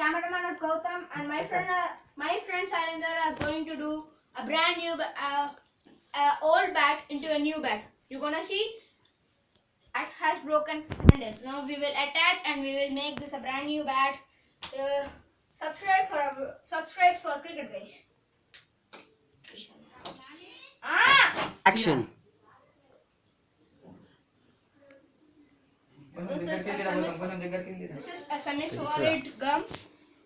cameraman is Gautam, and my friend Salinder are going to do a brand new old bat into a new bat. You're gonna see it has broken handle. Now we will attach and we will make this a brand new bat. Subscribe for Cricket Guys. Action. This is a semi-solid gum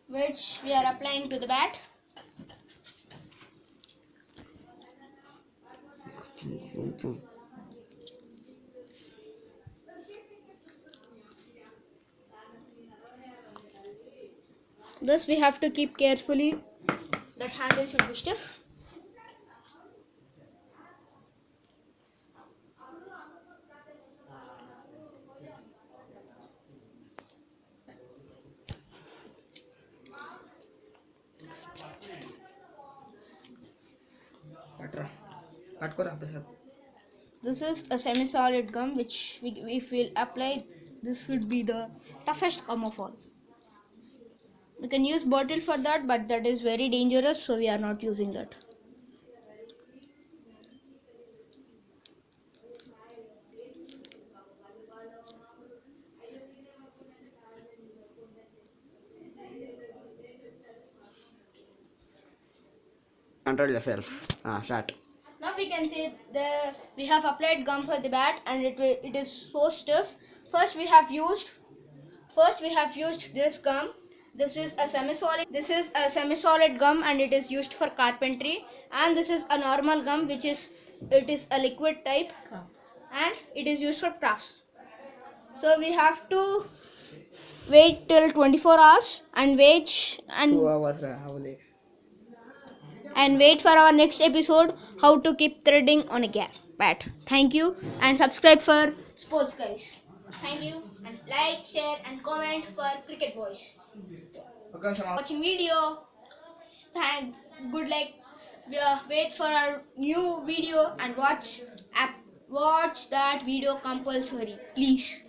which we are applying to the bat. This we have to keep carefully. That handle should be stiff. This is a semi-solid gum which if we'll apply, this would be the toughest gum of all. We can use bottle for that, but that is very dangerous, so we are not using that. Control yourself. Start. Now we can see we have applied gum for the bat, and it is so stiff. First we have used this gum. This is a semi-solid gum, and it is used for carpentry. And this is a normal gum, it is a liquid type, and it is used for crafts. So we have to wait till 24 hours and wait 2 hours. And wait for our next episode, how to keep threading on a bat. Thank you, and subscribe for Sports Guys. Thank you, and like, share and comment for Cricket Boys. Watching video. Good luck. Wait for our new video and watch that video compulsory, please.